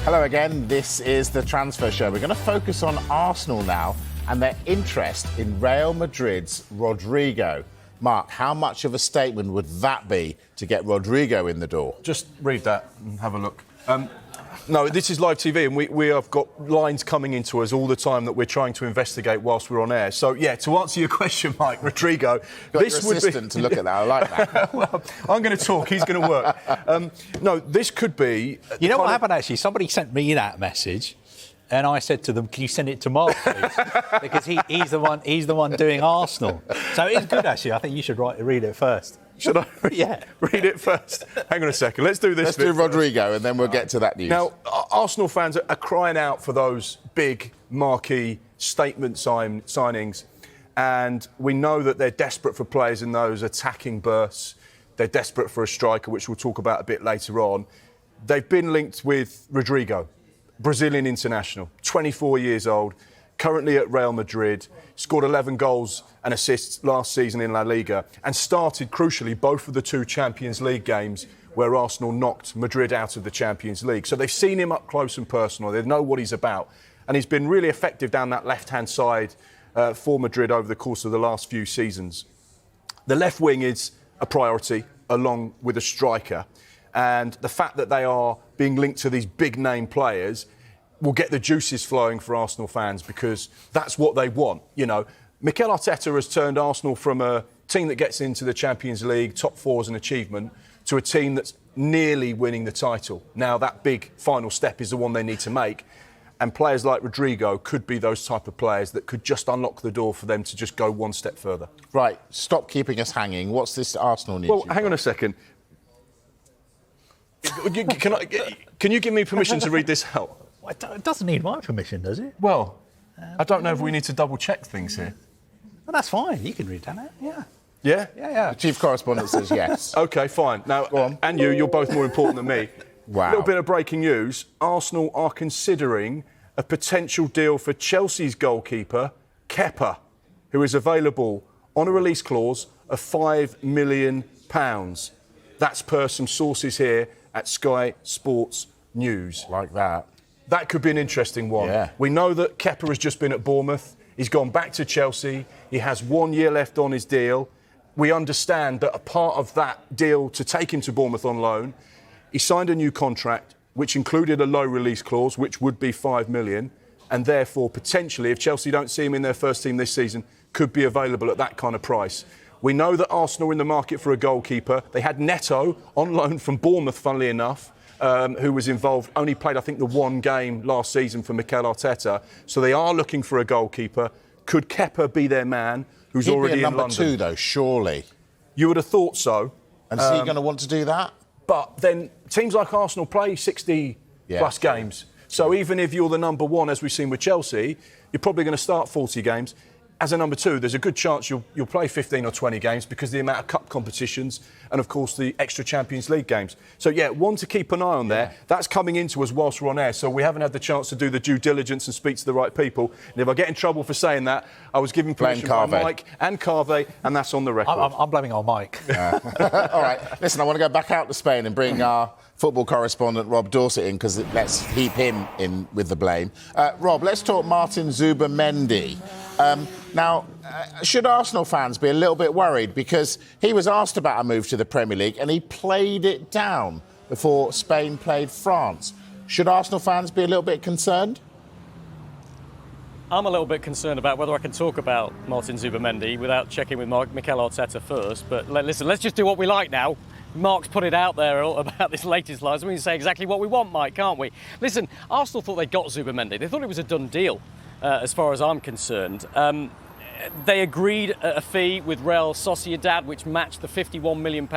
Hello again, this is the Transfer Show. We're going to focus on Arsenal now and their interest in Real Madrid's Rodrygo. Mark, how much of a statement would that be to get Rodrygo in the door? Just read that and have a look. No, this is live TV, and we have got lines coming into us all the time that we're trying to investigate whilst we're on air. So, yeah, to answer your question, Mike, Rodrygo... This would be to look at that, I like that. Well, I'm going to talk, he's going to work. No, this could be... You know what happened, actually? Somebody sent me that message, and I said to them, can you send it to Mark, please? Because he's the one doing Arsenal. So it's good, actually. I think you should read it first. Should I Yeah. read it first? Hang on a second. Let's do this. Let's do Rodrygo and then we'll get to that news. Now, Arsenal fans are crying out for those big marquee statement signings, and we know that they're desperate for players in those attacking bursts. They're desperate for a striker, which we'll talk about a bit later on. They've been linked with Rodrygo, Brazilian international, 24 years old, currently at Real Madrid, scored 11 goals and assists last season in La Liga, and started, crucially, both of the two Champions League games where Arsenal knocked Madrid out of the Champions League. So they've seen him up close and personal. They know what he's about. And he's been really effective down that left-hand side for Madrid over the course of the last few seasons. The left wing is a priority, along with a striker. And the fact that they are being linked to these big-name players will get the juices flowing for Arsenal fans, because that's what they want. You know, Mikel Arteta has turned Arsenal from a team that gets into the Champions League, top four as an achievement, to a team that's nearly winning the title. Now, that big final step is the one they need to make. And players like Rodrygo could be those type of players that could just unlock the door for them to just go one step further. Right, stop keeping us hanging. What's this Arsenal news? Well, hang on a second. Can you give me permission to read this out? It doesn't need my permission, does it? Well, I don't know if we need to double-check things here. Well, that's fine. You can read that out. Yeah. Yeah? Yeah. The chief correspondent says yes. OK, fine. Now, go on. And you're both more important than me. Wow. A little bit of breaking news. Arsenal are considering a potential deal for Chelsea's goalkeeper, Kepa, who is available on a release clause of £5 million. That's per some sources here at Sky Sports News. Like that. That could be an interesting one. Yeah. We know that Kepa has just been at Bournemouth. He's gone back to Chelsea. He has 1 year left on his deal. We understand that a part of that deal to take him to Bournemouth on loan, he signed a new contract, which included a low release clause, which would be £5 million, and therefore, potentially, if Chelsea don't see him in their first team this season, could be available at that kind of price. We know that Arsenal are in the market for a goalkeeper. They had Neto on loan from Bournemouth, funnily enough, who was involved, only played, I think, the one game last season for Mikel Arteta. So they are looking for a goalkeeper. Could Kepa be their man, who's already in London? Number two, though, surely. You would have thought so. And is he going to want to do that? But then teams like Arsenal play 60-plus games. So even if you're the number one, as we've seen with Chelsea, you're probably going to start 40 games. As a number two, there's a good chance you'll play 15 or 20 games because of the amount of cup competitions and, of course, the extra Champions League games. So, yeah, one to keep an eye on there. That's coming into us whilst we're on air, so we haven't had the chance to do the due diligence and speak to the right people. And if I get in trouble for saying that, I was giving permission by Mike and Carve, and that's on the record. I'm blaming on Mike. All right. Listen, I want to go back out to Spain and bring our football correspondent Rob Dorset in, because let's heap him in with the blame. Rob, let's talk Martin Zubimendi. Now, should Arsenal fans be a little bit worried? Because he was asked about a move to the Premier League and he played it down before Spain played France. Should Arsenal fans be a little bit concerned? I'm a little bit concerned about whether I can talk about Martin Zubimendi without checking with Mikel Arteta first. But listen, let's just do what we like now. Mark's put it out there about this latest line, so we can say exactly what we want, Mike, can't we? Listen, Arsenal thought they got Zubimendi. They thought it was a done deal, as far as I'm concerned. They agreed a fee with Real Sociedad, which matched the £51 million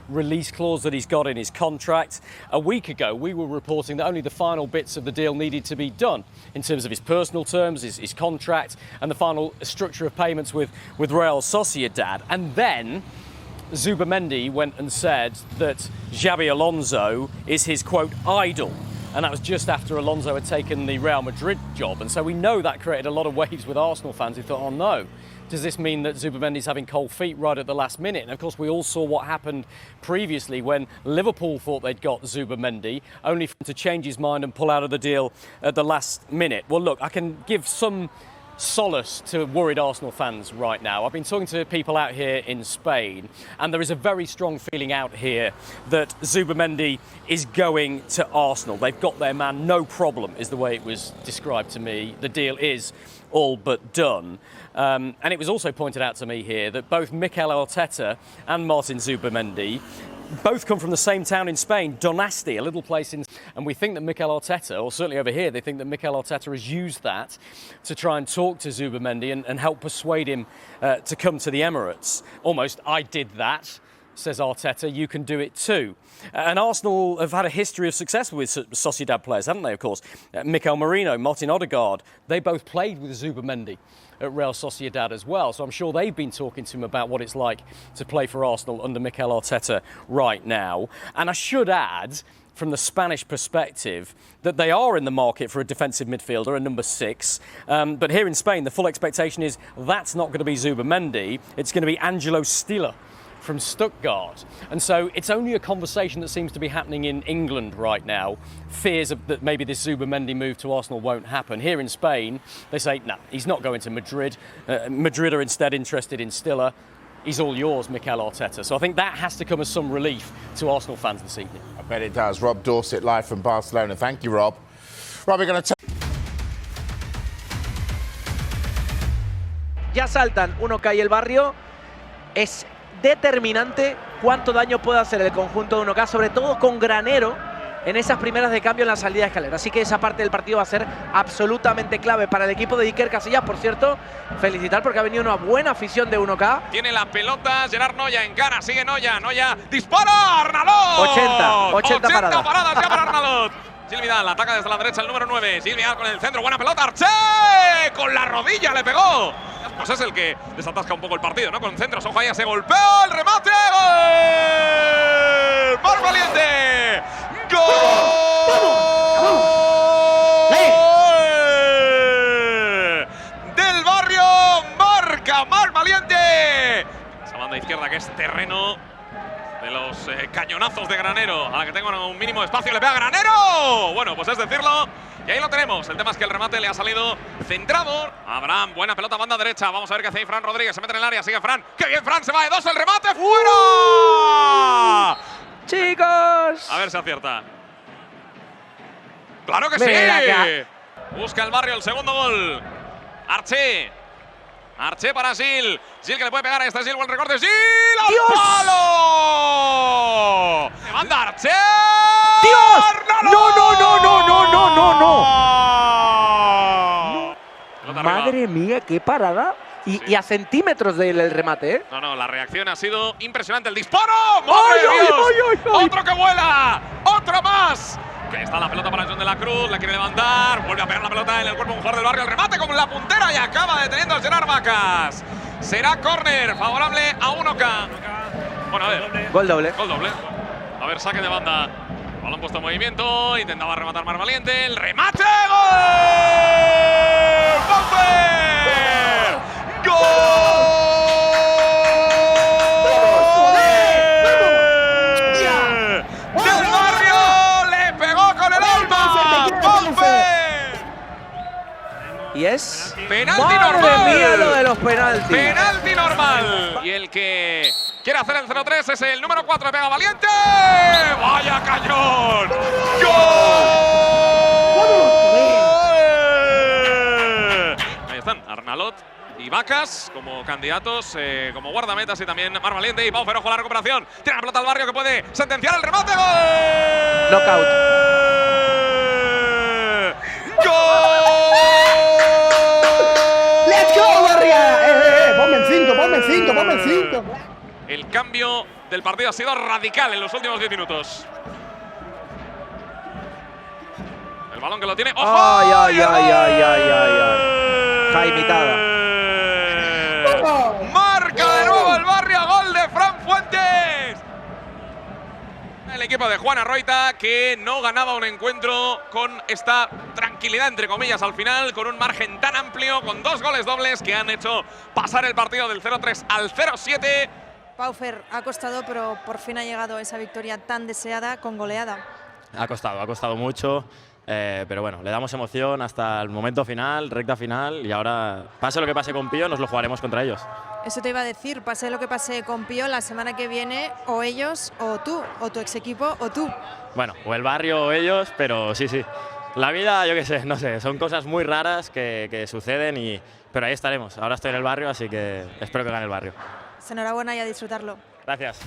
release clause that he's got in his contract. A week ago, we were reporting that only the final bits of the deal needed to be done in terms of his personal terms, his contract, and the final structure of payments with Real Sociedad. And then Zubimendi went and said that Xabi Alonso is his, quote, idol. and that was just after Alonso had taken the Real Madrid job. And so we know that created a lot of waves with Arsenal fans who thought, oh no, does this mean that Zubimendi's having cold feet right at the last minute? And of course, we all saw what happened previously when Liverpool thought they'd got Zubimendi, only for him to change his mind and pull out of the deal at the last minute. Well, look, I can give some solace to worried Arsenal fans right now. I've been talking to people out here in Spain, and there is a very strong feeling out here that Zubimendi is going to Arsenal. They've got their man, no problem, is the way it was described to me. The deal is all but done. And it was also pointed out to me here that both Mikel Arteta and Martin Zubimendi both come from the same town in Spain, Donasti, a little place in... And we think that Mikel Arteta, or certainly over here, they think that Mikel Arteta has used that to try and talk to Zubimendi and help persuade him to come to the Emirates. Almost, I did that, says Arteta, you can do it too. And Arsenal have had a history of success with Sociedad players, haven't they, of course? Mikel Merino, Martin Odegaard, they both played with Zubimendi at Real Sociedad as well. So I'm sure they've been talking to him about what it's like to play for Arsenal under Mikel Arteta right now. And I should add, from the Spanish perspective, that they are in the market for a defensive midfielder, a number 6. But here in Spain, the full expectation is that's not going to be Zubimendi. It's going to be Angelo Stiller from Stuttgart. And so it's only a conversation that seems to be happening in England right now. Fears that maybe this Zubimendi move to Arsenal won't happen. Here in Spain, they say, no, he's not going to Madrid. Madrid are instead interested in Stiller. He's all yours, Mikel Arteta. So I think that has to come as some relief to Arsenal fans this evening. I bet it does. Rob Dorset, live from Barcelona. Thank you, Rob. Rob, we're going to... Ya saltan 1K y el Barrio. Es determinante cuánto daño puede hacer el conjunto de 1K, sobre todo con Granero en esas primeras de cambio en la salida de escalera. Así que esa parte del partido va a ser absolutamente clave para el equipo de Iker Casillas. Por cierto, felicitar porque ha venido una buena afición de 1K. Tiene la pelota, Gerard Noya encara, sigue Noya, Noya dispara, Arnalot. 80 paradas ya para Arnalot. Gil Vidal ataca desde la derecha el número 9. Gil Vidal con el centro, buena pelota, Arché, con la rodilla le pegó. Pues es el que desatasca un poco el partido, ¿no? Con centros, ojo ahí, ese golpeo, el remate, ¡gol! ¡Marc Valiente! ¡Gol! Del Barrio, marca Marc Valiente. Esa banda izquierda que es terreno de los cañonazos de Granero, a la que tengo un mínimo de espacio, le pega Granero. Bueno, pues es decirlo. Y ahí lo tenemos. El tema es que el remate le ha salido centrado. Abraham, buena pelota, banda derecha. Vamos a ver qué hace ahí Fran Rodríguez. Se mete en el área, sigue Fran. ¡Qué bien, Fran! Se va de 2, el remate fuera. ¡Chicos! A ver si acierta. ¡Claro que Ven sí! acá. Busca el Barrio el segundo gol. Arché. Arché para Gil. Gil que le puede pegar a este Gil. Buen recorte. Gil al ¡Dios! palo. Levanta Arché. ¡Dios! ¡Arnalot! ¡No! Pelota arriba. Madre mía, qué parada. Y a centímetros del remate, ¿eh? No, la reacción ha sido impresionante. ¡El disparo! ¡Madre de Dios! ¡Ay! ¡Otro que vuela! ¡Otro más! Que está la pelota para John de la Cruz. La quiere levantar. Vuelve a pegar la pelota en el cuerpo de un jugador del Barrio. El remate con la puntera y acaba deteniendo al Gerard Vacas. Será córner favorable a 1K. Bueno, a ver. Gol doble. Gol doble. A ver, saque de banda. Balón puesto en movimiento. Intentaba rematar Marc Valiente. ¡El remate! ¡Gol! ¡Bauer! ¡Gol! ¡Del Barrio! ¡Le pegó con el alma! ¡Bauer! Y es... ¡Penalti ¡Madre normal! mía lo de los penaltis! ¡Penalti normal! Y el que quiere hacer el 0-3 es el número 4, pega Valiente. ¡Vaya cañón! ¡Gol! Ahí están Arnalot y Vacas como candidatos, como guardametas, y también Marc Valiente y Pau Ferojo la recuperación. Tiene la pelota al Barrio que puede sentenciar el remate. ¡Gol! Knockout. ¡Gol! ¡Let's go, Barria! Ponme el 5, ponme el 5, ponme el 5. El cambio del partido ha sido radical en los últimos 10 minutos. El balón que lo tiene. ¡Ojo! ¡Ay! Jaimitada. Marca de nuevo el Barrio, gol de Fran Fuentes. El el equipo de Juan Arroita, que no ganaba un encuentro con esta tranquilidad, entre comillas, al final, con un margen tan amplio, con 2 goles dobles que han hecho pasar el partido del 0-3 al 0-7. Paufer, ha costado, pero por fin ha llegado esa victoria tan deseada con goleada. Ha costado mucho, pero bueno, le damos emoción hasta el momento final, recta final, y ahora, pase lo que pase con Pío, nos lo jugaremos contra ellos. Eso te iba a decir, pase lo que pase con Pío, la semana que viene, o ellos, o tú, o tu ex equipo, o tú. Bueno, o el barrio o ellos, pero sí. La vida, yo qué sé, no sé, son cosas muy raras que suceden, pero ahí estaremos. Ahora estoy en el barrio, así que espero que gane el barrio. Enhorabuena y a disfrutarlo. Gracias.